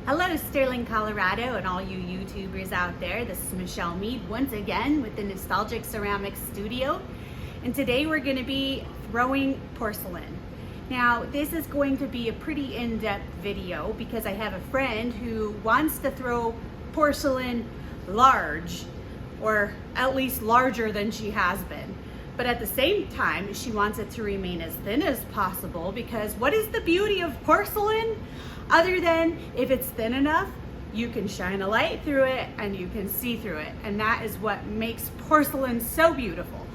Hello Sterling, Colorado, and all you YouTubers out there. This is Michelle Mead once again with the Nostalgic Ceramics Studio. And today we're going to be throwing porcelain. Now this is going to be a pretty in-depth video because I have a friend who wants to throw porcelain large, or at least larger than she has been. But at the same time, she wants it to remain as thin as possible, because what is the beauty of porcelain? Other than if it's thin enough, you can shine a light through it and you can see through it. And that is what makes porcelain so beautiful.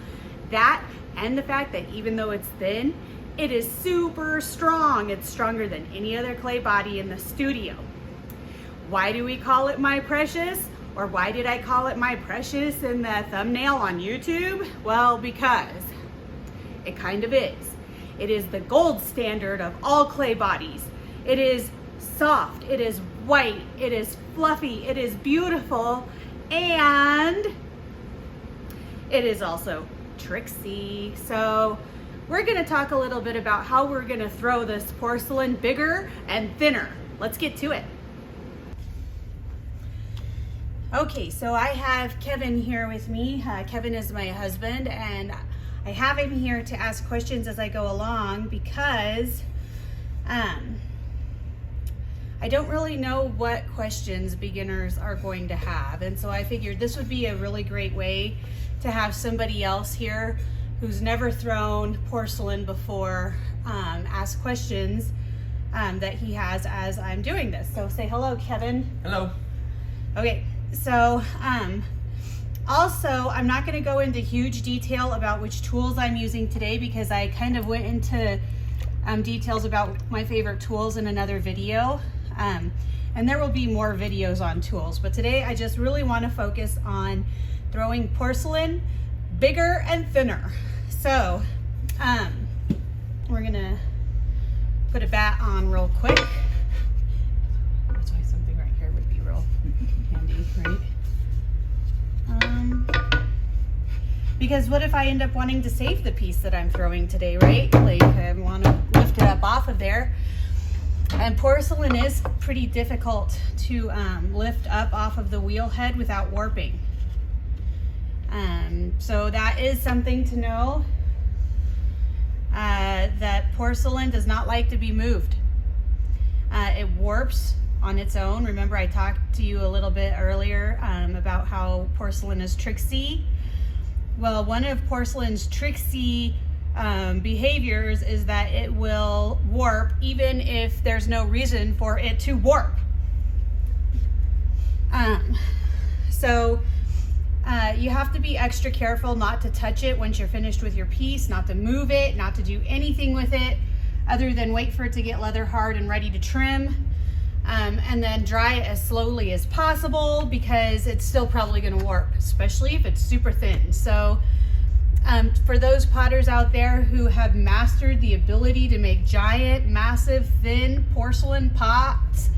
That and the fact that even though it's thin, it is super strong. It's stronger than any other clay body in the studio. Why do we call it My Precious? Or why did I call it My Precious in the thumbnail on YouTube? Well, because it kind of is. It is the gold standard of all clay bodies. It is soft, it is white, it is fluffy, it is beautiful, and it is also tricksy. So we're gonna talk a little bit about how we're gonna throw this porcelain bigger and thinner. Let's get to it. Okay, so I have Kevin here with me. Kevin is my husband, and I have him here to ask questions as I go along because I don't really know what questions beginners are going to have. And so I figured this would be a really great way to have somebody else here who's never thrown porcelain before ask questions that he has as I'm doing this. So say hello, Kevin. Hello. Okay, so also I'm not going to go into huge detail about which tools I'm using today, because I kind of went into details about my favorite tools in another video. And there will be more videos on tools, but today I just really want to focus on throwing porcelain bigger and thinner. So we're gonna put a bat on real quick. That's why something right here would be real handy, right? Because what if I end up wanting to save the piece that I'm throwing today, right? Like I want to lift it up off of there. And porcelain is pretty difficult to lift up off of the wheel head without warping. So that is something to know, that porcelain does not like to be moved. It warps on its own. Remember I talked to you a little bit earlier about how porcelain is tricksy. Well, one of porcelain's tricksy behaviors is that it will warp even if there's no reason for it to warp. So you have to be extra careful not to touch it once you're finished with your piece, not to move it, not to do anything with it other than wait for it to get leather hard and ready to trim, and then dry it as slowly as possible, because it's still probably going to warp, especially if it's super thin. So for those potters out there who have mastered the ability to make giant, massive, thin porcelain pots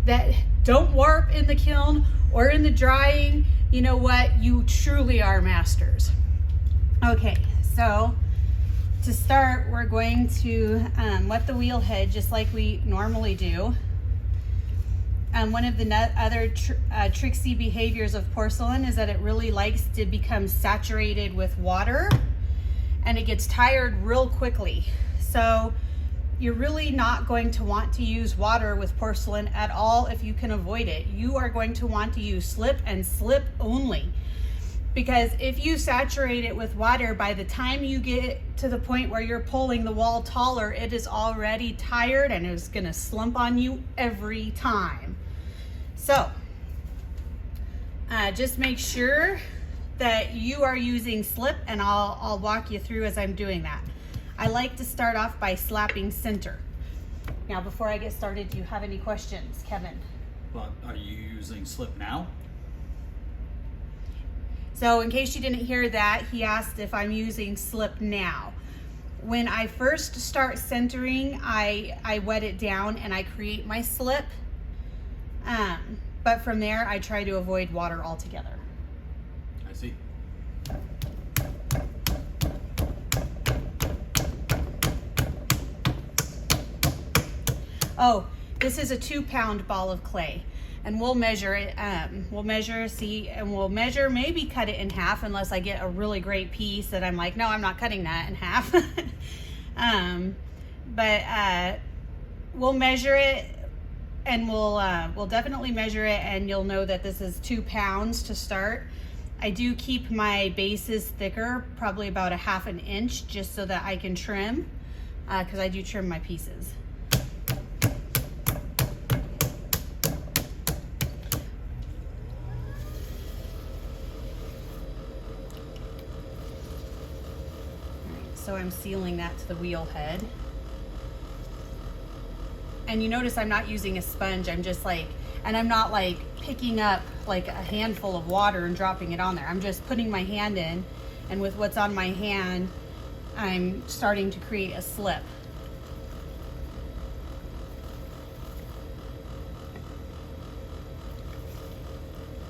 that don't warp in the kiln or in the drying, you know what? You truly are masters. Okay, so to start, we're going to wet the wheel head just like we normally do. One of the other tricksy behaviors of porcelain is that it really likes to become saturated with water, and it gets tired real quickly. So you're really not going to want to use water with porcelain at all if you can avoid it. You are going to want to use slip and slip only, because if you saturate it with water, by the time you get to the point where you're pulling the wall taller, it is already tired and it's going to slump on you every time. So just make sure that you are using slip, and I'll walk you through as I'm doing that. I like to start off by slapping center. Now, before I get started, do you have any questions, Kevin? But are you using slip now? So in case you didn't hear that, he asked if I'm using slip now. When I first start centering, I wet it down and I create my slip. But from there, I try to avoid water altogether. I see. Oh, this is a 2-pound ball of clay, and we'll measure it. We'll measure, see, and we'll measure, maybe cut it in half unless I get a really great piece that I'm like, no, I'm not cutting that in half. But we'll measure it, and we'll definitely measure it, and you'll know that this is 2 pounds to start. I do keep my bases thicker, probably about 1/2 inch, just so that I can trim, because I do trim my pieces. So I'm sealing that to the wheel head. And you notice I'm not using a sponge, I'm just like, and I'm not like picking up like a handful of water and dropping it on there. I'm just putting my hand in, and with what's on my hand, I'm starting to create a slip.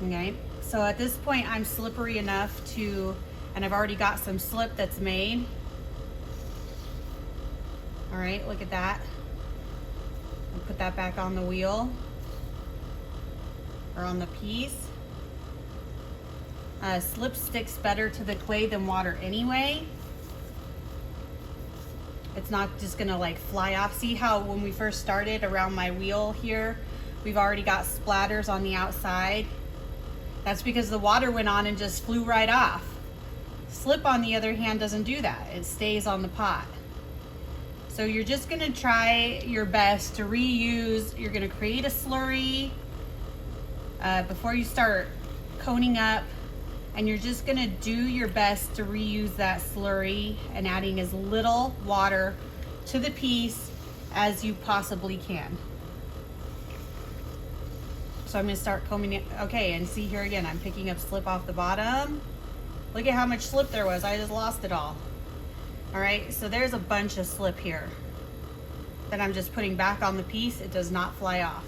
Okay, so at this point I'm slippery enough to, and I've already got some slip that's made. All right, look at that. I'll put that back on the wheel, or on the piece. Slip sticks better to the clay than water anyway. It's not just gonna like fly off. See how when we first started around my wheel here, we've already got splatters on the outside? That's because the water went on and just flew right off. Slip, on the other hand, doesn't do that. It stays on the pot. So you're just gonna try your best to reuse. You're gonna create a slurry before you start coning up, and you're just gonna do your best to reuse that slurry and adding as little water to the piece as you possibly can. So I'm gonna start combing it. Okay, and see here again, I'm picking up slip off the bottom. Look at how much slip there was. I just lost it all. All right, so there's a bunch of slip here that I'm just putting back on the piece. It does not fly off.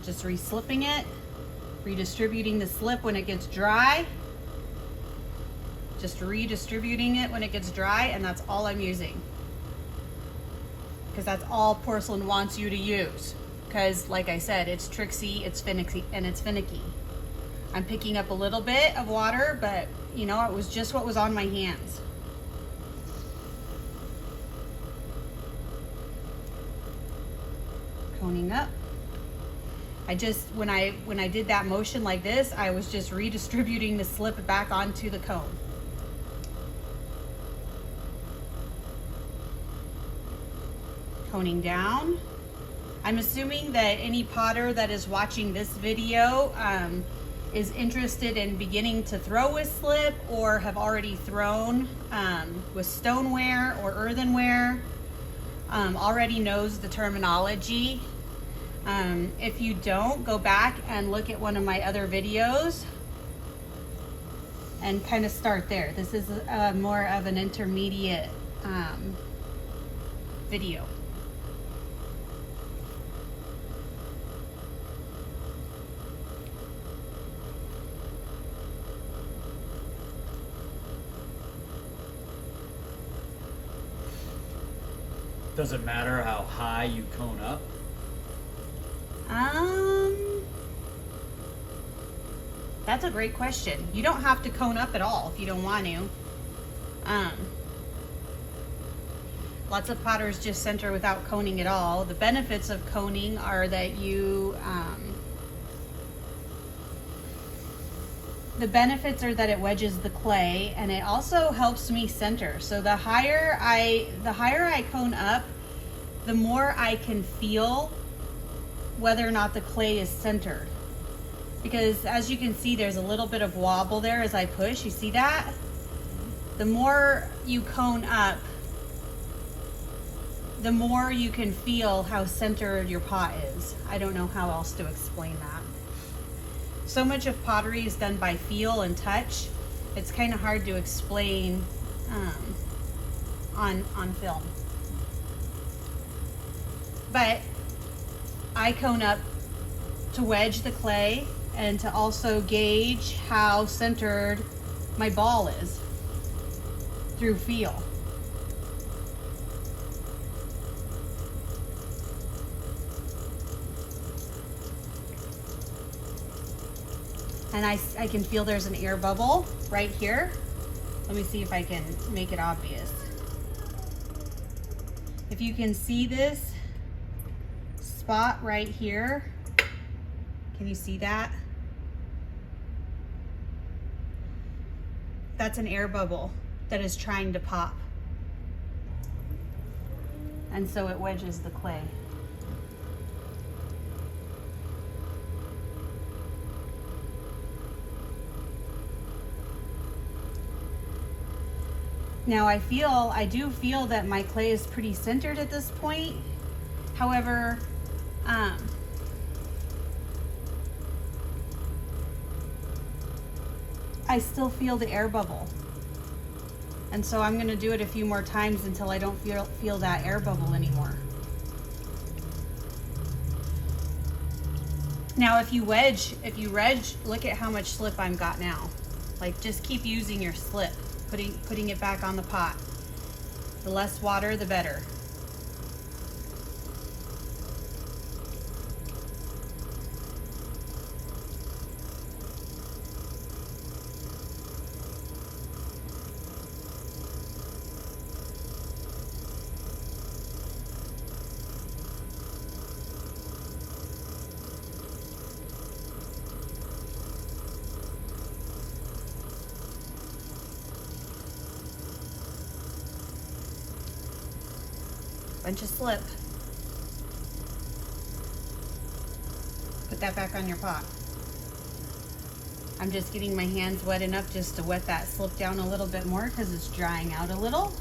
Just re-slipping it, redistributing the slip when it gets dry. Just redistributing it when it gets dry, and that's all I'm using. Because that's all porcelain wants you to use. Because like I said, it's tricksy, it's finicky, and it's finicky. I'm picking up a little bit of water, but you know, it was just what was on my hands. Coning up. I just, when I did that motion like this, I was just redistributing the slip back onto the cone. Coning down. I'm assuming that any potter that is watching this video is interested in beginning to throw with slip, or have already thrown with stoneware or earthenware, already knows the terminology. If you don't, go back and look at one of my other videos and kind of start there. This is more of an intermediate video. Does it matter how high you cone up? That's a great question. You don't have to cone up at all if you don't want to. Lots of potters just center without coning at all. The benefits of coning are that it wedges the clay, and it also helps me center. So the higher I cone up, the more I can feel whether or not the clay is centered. Because as you can see, there's a little bit of wobble there as I push. You see that? The more you cone up, the more you can feel how centered your pot is. I don't know how else to explain that. So much of pottery is done by feel and touch. It's kind of hard to explain on film. But I cone up to wedge the clay and to also gauge how centered my ball is through feel. And I can feel there's an air bubble right here. Let me see if I can make it obvious. If you can see this spot right here, can you see that? That's an air bubble that is trying to pop. And so it wedges the clay. Now I do feel that my clay is pretty centered at this point. However, I still feel the air bubble. And so I'm gonna do it a few more times until I don't feel that air bubble anymore. Now if you wedge, look at how much slip I've got now. Like, just keep using your slip, putting it back on the pot. The less water, the better. Bunch of slip. Put that back on your pot. I'm just getting my hands wet enough just to wet that slip down a little bit more because it's drying out a little.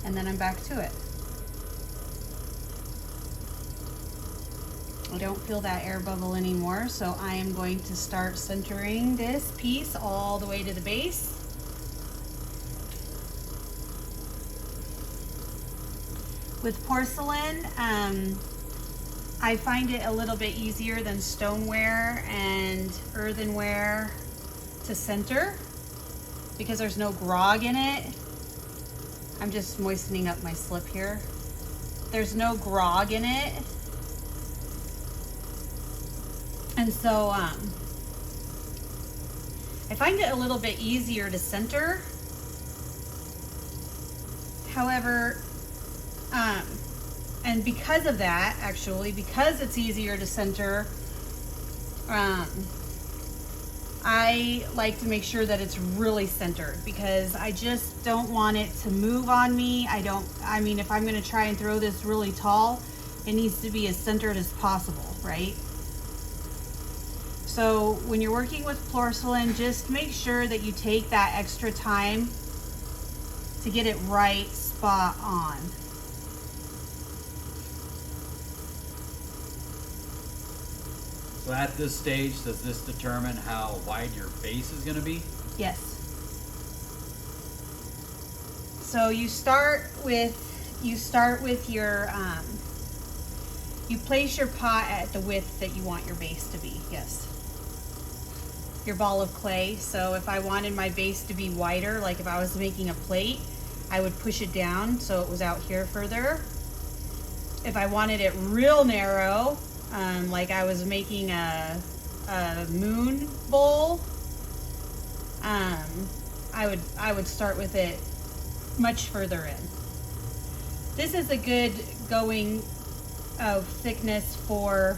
And then I'm back to it. I don't feel that air bubble anymore, so I am going to start centering this piece all the way to the base. With porcelain, I find it a little bit easier than stoneware and earthenware to center because there's no grog in it. I'm just moistening up my slip here. There's no grog in it. And so I find it a little bit easier to center. However, and because of that, actually, because it's easier to center, I like to make sure that it's really centered because I just don't want it to move on me. I mean, if I'm going to try and throw this really tall, it needs to be as centered as possible, right? So when you're working with porcelain, just make sure that you take that extra time to get it right spot on. So at this stage, does this determine how wide your base is going to be? Yes. So you start with your you place your pot at the width that you want your base to be. Yes. Your ball of clay. So if I wanted my base to be wider, like if I was making a plate, I would push it down so it was out here further. If I wanted it real narrow, like I was making a moon bowl, I would start with it much further in. This is a good going thickness for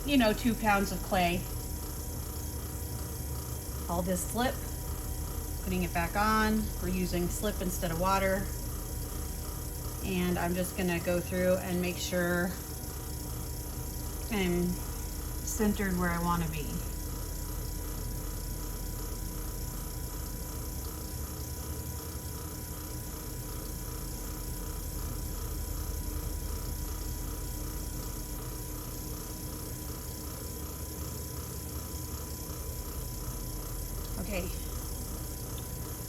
2 pounds of clay. All this slip, putting it back on. We're using slip instead of water. And I'm just gonna go through and make sure I'm centered where I want to be. Okay,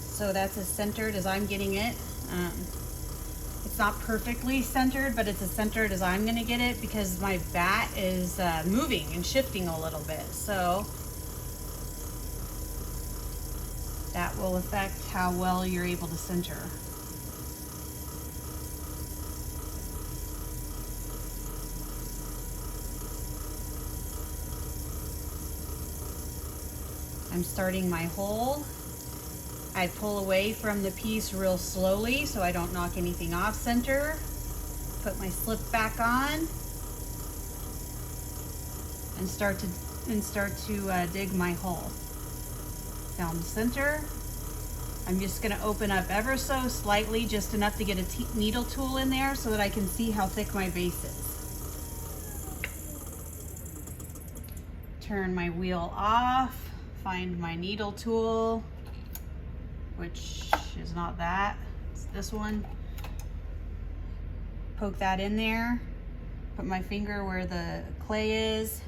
so that's as centered as I'm getting it. It's not perfectly centered, but it's as centered as I'm going to get it because my bat is moving and shifting a little bit. So that will affect how well you're able to center. I'm starting my hole. I pull away from the piece real slowly so I don't knock anything off center. Put my slip back on and start to dig my hole down the center. I'm just going to open up ever so slightly, just enough to get a needle tool in there so that I can see how thick my base is. Turn my wheel off, find my needle tool, which is not that, it's this one. Poke that in there, put my finger where the clay is,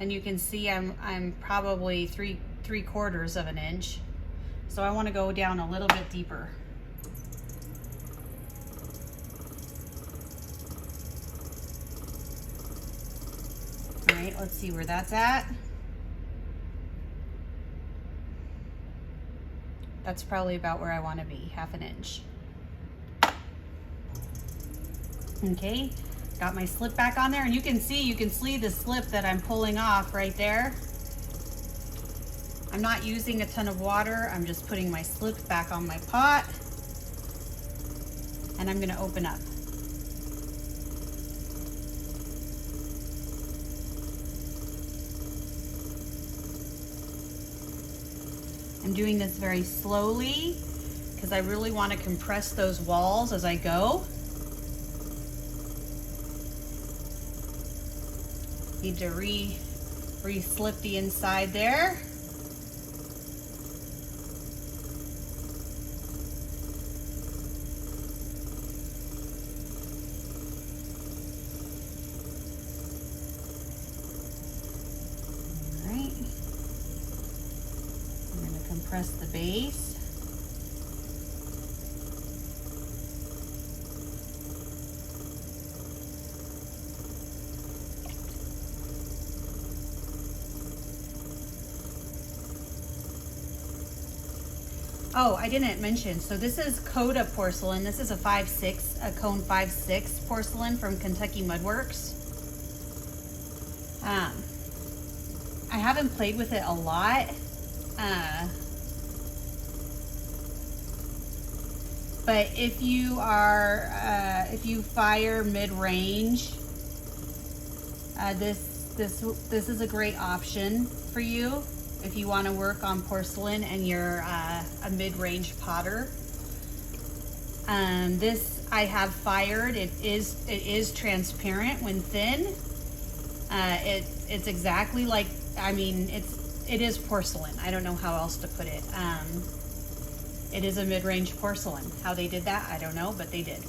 and you can see I'm probably three quarters of an inch. So I want to go down a little bit deeper. All right, let's see where that's at. That's probably about where I want to be, half an inch. Okay, got my slip back on there, and you can see the slip that I'm pulling off right there. I'm not using a ton of water. I'm just putting my slip back on my pot, and I'm gonna open up. I'm doing this very slowly because I really want to compress those walls as I go. Need to re-slip the inside there. Press the base. Oh, I didn't mention, so this is Coda porcelain. This is a 5/6, a cone 5/6 porcelain from Kentucky Mudworks. I haven't played with it a lot. But if you fire mid-range, this is a great option for you if you want to work on porcelain and you're a mid-range potter. This I have fired. It is transparent when thin. It's exactly like, I mean, it is porcelain. I don't know how else to put it. It is a mid-range porcelain. How they did that, I don't know, but they did.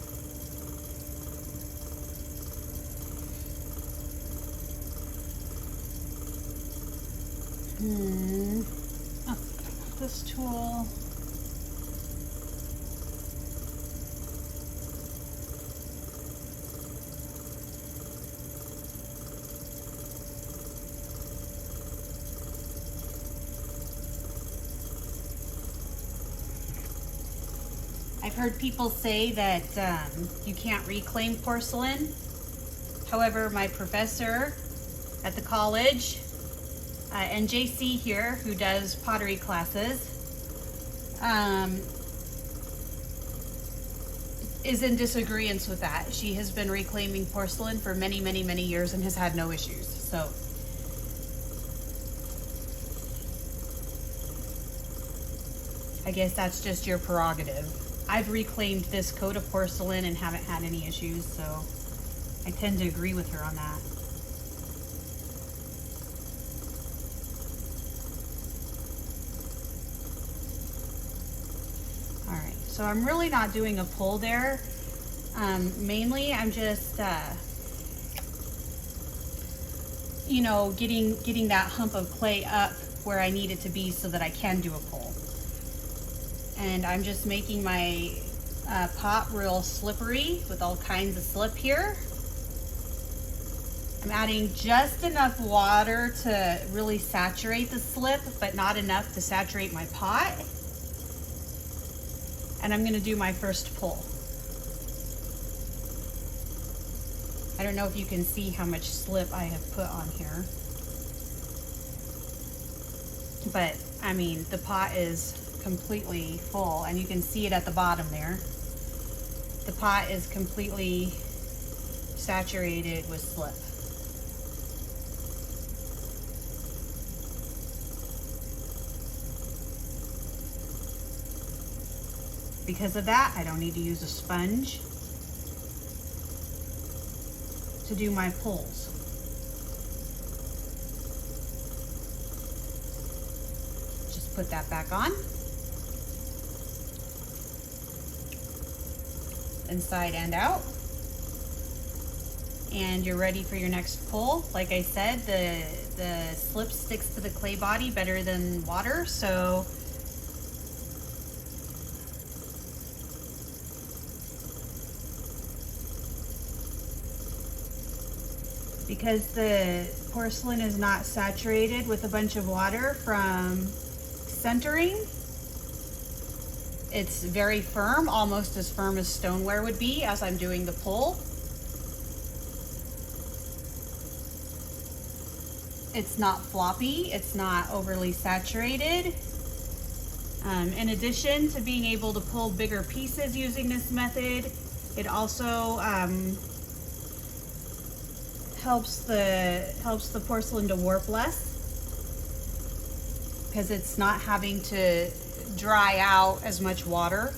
Oh, this tool. I've heard people say that you can't reclaim porcelain. However, my professor at the college, and JC here, who does pottery classes, is in disagreement with that. She has been reclaiming porcelain for many, many, many years and has had no issues. So I guess that's just your prerogative. I've reclaimed this coat of porcelain and haven't had any issues, so I tend to agree with her on that. All right, so I'm really not doing a pull there. Mainly I'm just, you know, getting that hump of clay up where I need it to be so that I can do a pull. And I'm just making my pot real slippery with all kinds of slip here. I'm adding just enough water to really saturate the slip, but not enough to saturate my pot. And I'm gonna do my first pull. I don't know if you can see how much slip I have put on here, but I mean, the pot is completely full, and you can see it at the bottom there. The pot is completely saturated with slip. Because of that, I don't need to use a sponge to do my pulls. Just put that back on. Inside and out. And you're ready for your next pull. Like I said, the slip sticks to the clay body better than water, so because the porcelain is not saturated with a bunch of water from centering, it's very firm, almost as firm as stoneware would be as I'm doing the pull. It's not floppy, it's not overly saturated. In addition to being able to pull bigger pieces using this method, it also helps the porcelain to warp less, because it's not having to dry out as much water.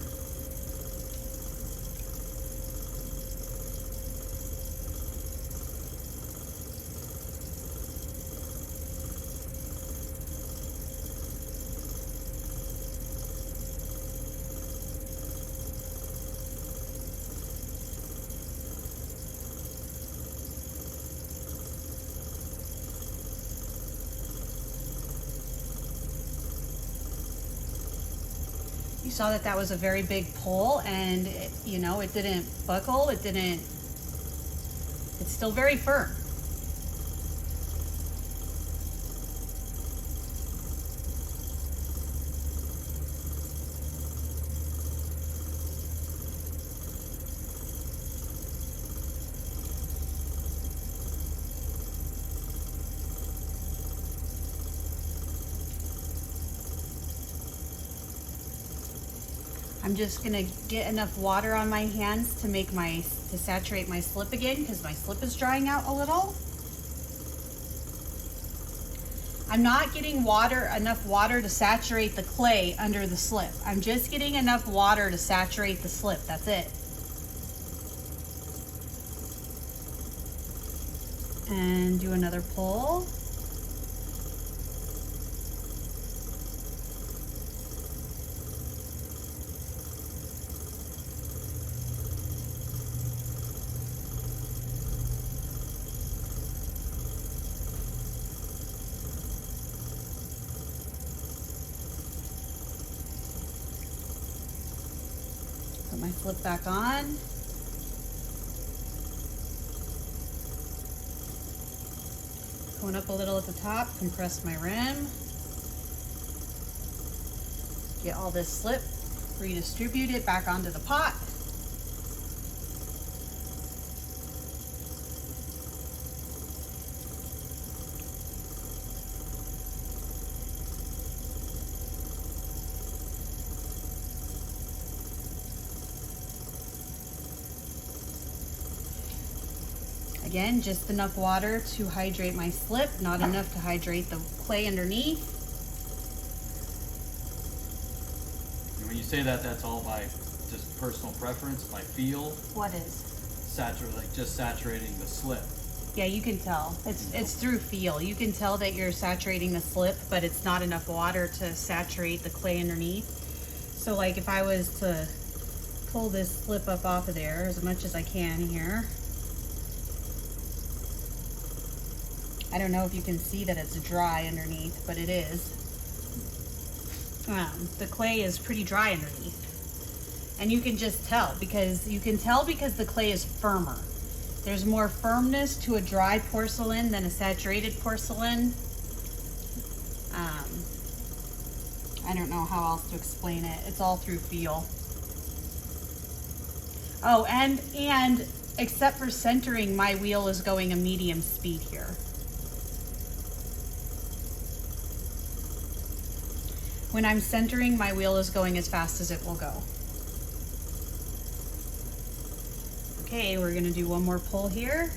You saw that that was a very big pull, and it, you know, it didn't buckle, it's still very firm. I'm just gonna get enough water on my hands to make to saturate my slip again, because my slip is drying out a little. I'm not getting enough water to saturate the clay under the slip. I'm just getting enough water to saturate the slip, that's it. And do another pull. Put my slip back on. Going up a little at the top, compress my rim. Get all this slip, redistribute it back onto the pot. Again, just enough water to hydrate my slip, not enough to hydrate the clay underneath. And when you say that, that's all by just personal preference, by feel? What is? Just saturating the slip. Yeah, you can tell. It's through feel. You can tell that you're saturating the slip, but it's not enough water to saturate the clay underneath. So like if I was to pull this slip up off of there as much as I can here. I don't know if you can see that it's dry underneath, but it is. The clay is pretty dry underneath. And you can just tell because the clay is firmer. There's more firmness to a dry porcelain than a saturated porcelain. I don't know how else to explain it. It's all through feel. Oh, and except for centering, my wheel is going a medium speed here. When I'm centering, my wheel is going as fast as it will go. Okay, we're gonna do one more pull here.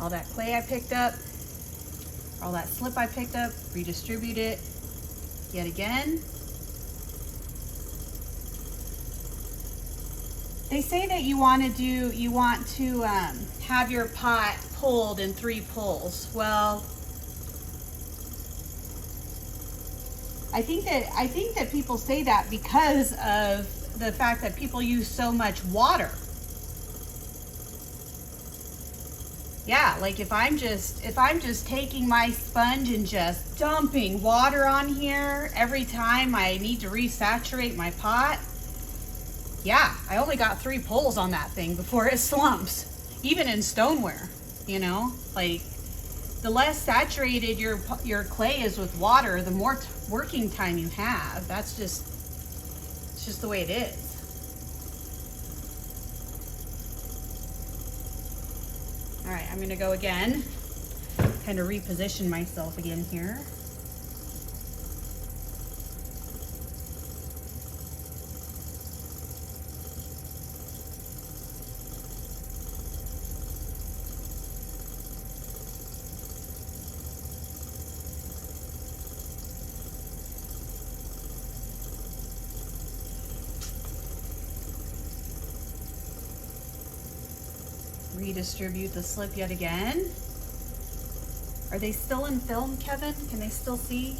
All that clay I picked up, all that slip I picked up, redistribute it yet again. They say that you want to have your pot pulled in 3 pulls. Well, I think that people say that because of the fact that people use so much water. Yeah, like if I'm just taking my sponge and just dumping water on here every time I need to resaturate my pot, yeah, I only got 3 pulls on that thing before it slumps. Even in stoneware, you know, like the less saturated your clay is with water, the more working time you have. It's just the way it is. All right, I'm gonna go again, kind of reposition myself again here. Redistribute the slip yet again. Are they still in film, Kevin? Can they still see?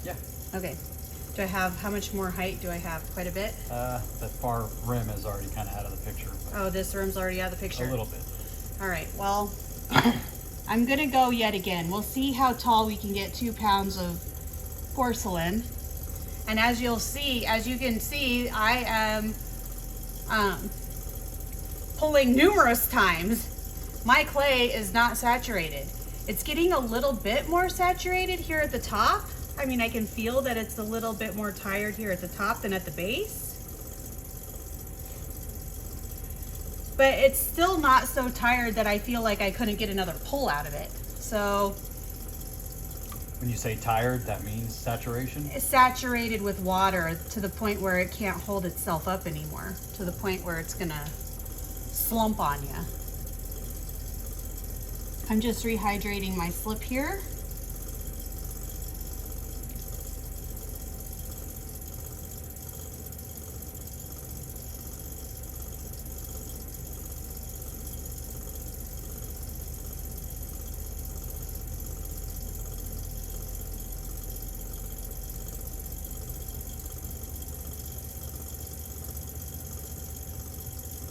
Yeah. Okay. Do I have, how much more height do I have? Quite a bit? The far rim is already kind of out of the picture. Oh, this rim's already out of the picture? A little bit. All right, well, I'm gonna go yet again. We'll see how tall we can get 2 pounds of porcelain. And as you can see, I am pulling numerous times. My clay is not saturated. It's getting a little bit more saturated here at the top. I mean, I can feel that it's a little bit more tired here at the top than at the base. But it's still not so tired that I feel like I couldn't get another pull out of it. So, when you say tired, that means saturation? it's saturated with water to the point where it can't hold itself up anymore, to the point where it's gonna slump on you. I'm just rehydrating my slip here.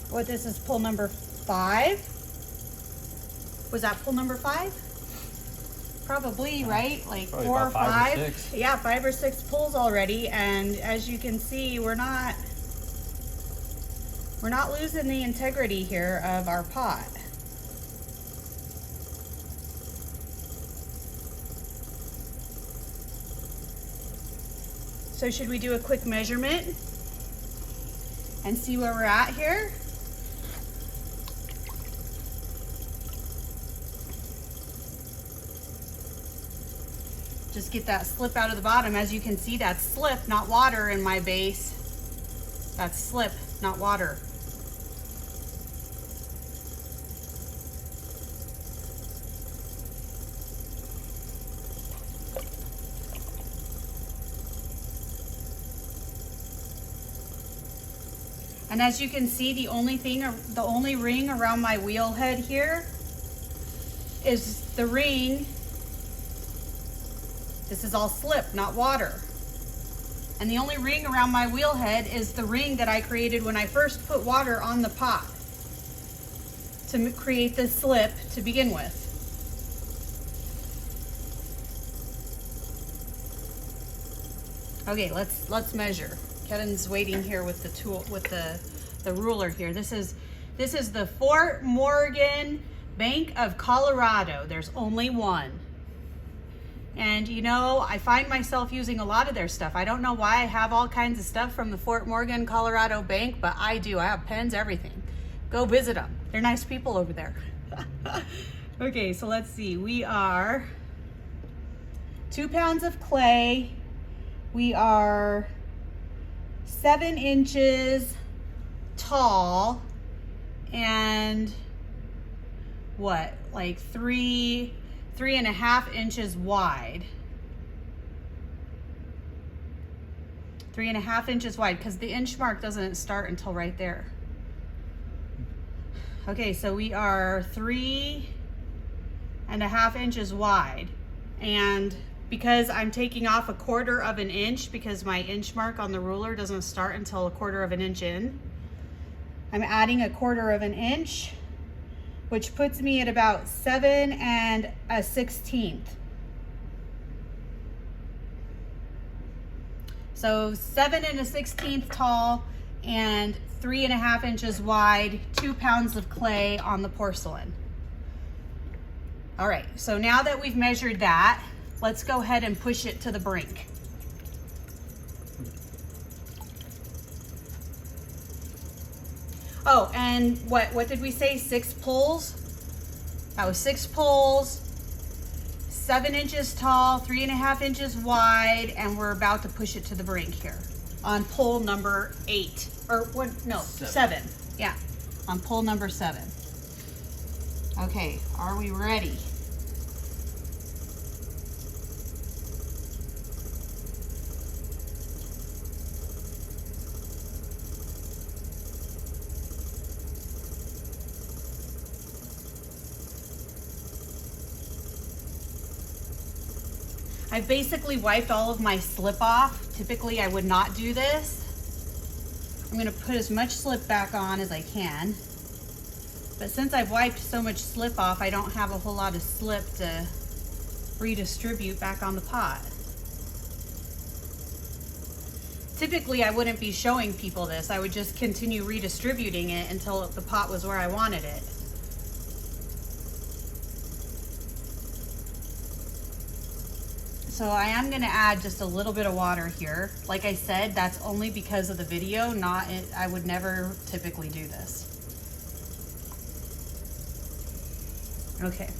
What, this is pull number 5? Was that pull number 5? Probably, right? Like Probably 4 or about 5. 5 or 6. Yeah, 5 or 6 pulls already. And as you can see, we're not losing the integrity here of our pot. So should we do a quick measurement and see where we're at here? Just get that slip out of the bottom. As you can see, that's slip, not water in my base. That's slip, not water. And as you can see, the only ring around my wheel head here is the ring. This is all slip, not water. And the only ring around my wheel head is the ring that I created when I first put water on the pot to create this slip to begin with. Okay, let's measure. Kevin's waiting here with the tool, with the ruler here. This is This is the Fort Morgan Bank of Colorado. There's only one. And you know, I find myself using a lot of their stuff. I don't know why I have all kinds of stuff from the Fort Morgan, Colorado Bank, but I do. I have pens, everything. Go visit them. They're nice people over there. Okay, so let's see. We are 2 pounds of clay. We are 7 inches tall and what, like 3.5 inches wide. 3.5 inches wide, because the inch mark doesn't start until right there. Okay, so we are 3.5 inches wide, and because I'm taking off 1/4 inch because my inch mark on the ruler doesn't start until 1/4 inch in, I'm adding 1/4 inch, which puts me at about 7 1/16. So 7 1/16 tall and 3.5 inches wide, 2 pounds of clay on the porcelain. All right, so now that we've measured that, let's go ahead and push it to the brink. Oh, and what did we say? 6 pulls? That was 6 pulls, 7 inches tall, 3.5 inches wide, and we're about to push it to the brink here on pull number 8. Or what? No, 7. Yeah, on pull number 7. Okay, are we ready? I've basically wiped all of my slip off. Typically I would not do this. I'm gonna put as much slip back on as I can. But since I've wiped so much slip off, I don't have a whole lot of slip to redistribute back on the pot. Typically I wouldn't be showing people this. I would just continue redistributing it until the pot was where I wanted it. So I am gonna add just a little bit of water here. Like I said, that's only because of the video, I would never typically do this. Okay,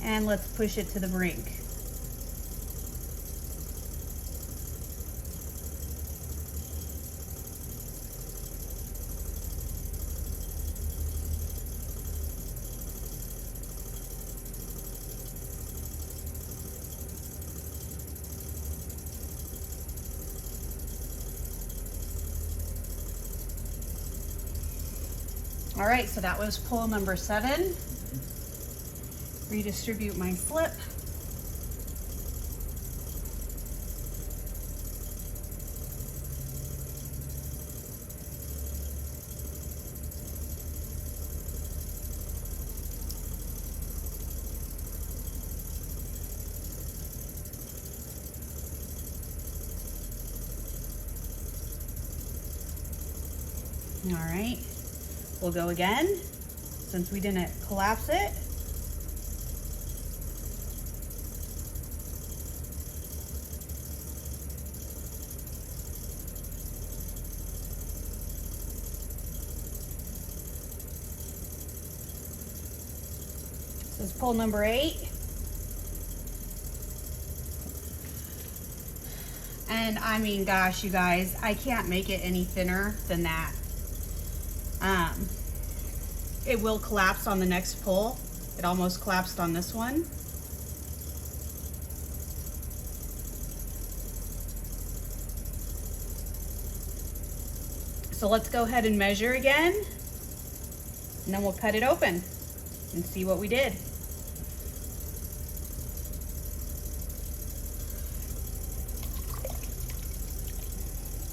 and let's push it to the brink. All right, so that was pull number 7. Redistribute my slip. All right. We'll go again, since we didn't collapse it. This is pull number 8. And I mean, gosh, you guys, I can't make it any thinner than that. It will collapse on the next pull. It almost collapsed on this one. So let's go ahead and measure again, and then we'll cut it open and see what we did.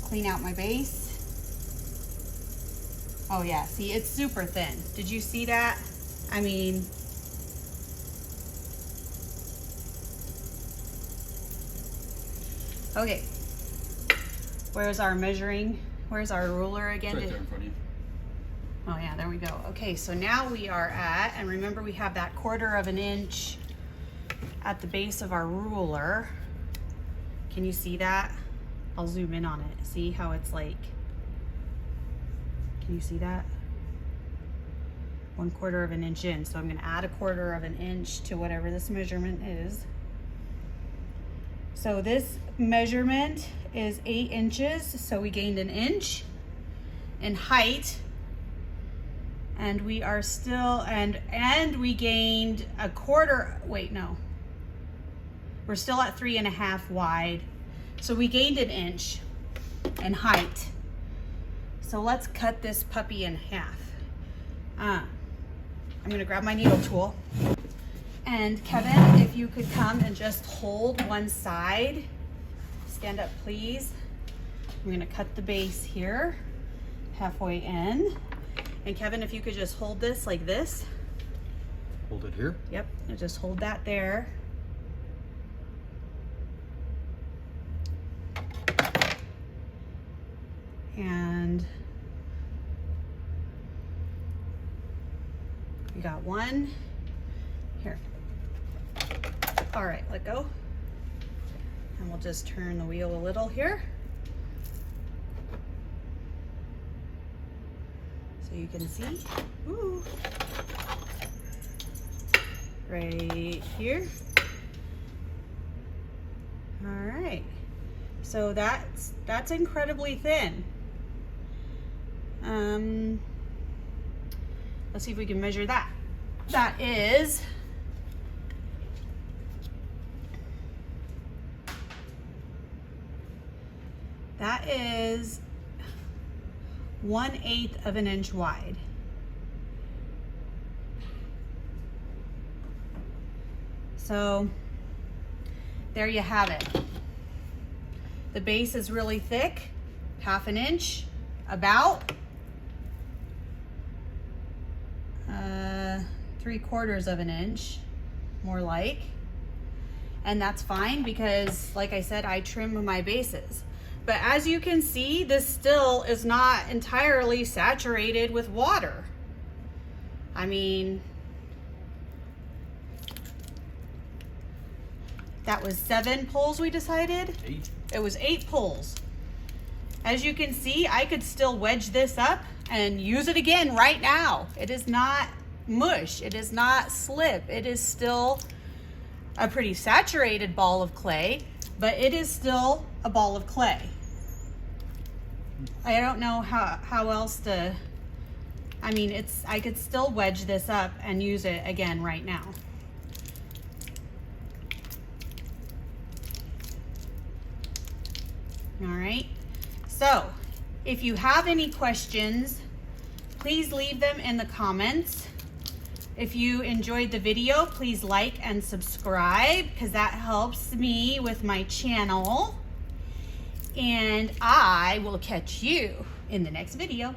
Clean out my base. Oh yeah, see, it's super thin. Did you see that? I mean, okay. Where's our measuring? Where's our ruler again? It's right there in front of you. Oh yeah, there we go. Okay, so now we are at, and remember we have that 1/4 of an inch at the base of our ruler. Can you see that? I'll zoom in on it. See how it's like, can you see that? 1/4 of an inch in. So I'm gonna add 1/4 of an inch to whatever this measurement is. So this measurement is 8 inches. So we gained an inch in height. And we are still, and we gained 1/4, wait, no. We're still at 3.5 wide. So we gained an inch in height. So let's cut this puppy in half. I'm gonna grab my needle tool. And Kevin, if you could come and just hold one side. Stand up, please. I'm gonna cut the base here, halfway in. And Kevin, if you could just hold this like this. Hold it here? Yep, and just hold that there. And we got one here. All right, let go. And we'll just turn the wheel a little here. So you can see, ooh, right here. All right, so that's incredibly thin. Let's see if we can measure that. That is 1/8 of an inch wide. So there you have it. The base is really thick, 1/2 an inch, about 3/4 of an inch, more like. And that's fine because, like I said, I trim my bases. But as you can see, this still is not entirely saturated with water. I mean, that was 7 pulls we decided? 8. It was 8 pulls. As you can see, I could still wedge this up and use it again right now. It is not mush. It is not slip. It is still a pretty saturated ball of clay, but it is still a ball of clay. I don't know how else to, I mean, I could still wedge this up and use it again right now. All right, so if you have any questions, please leave them in the comments. If you enjoyed the video, please like and subscribe because that helps me with my channel. And I will catch you in the next video.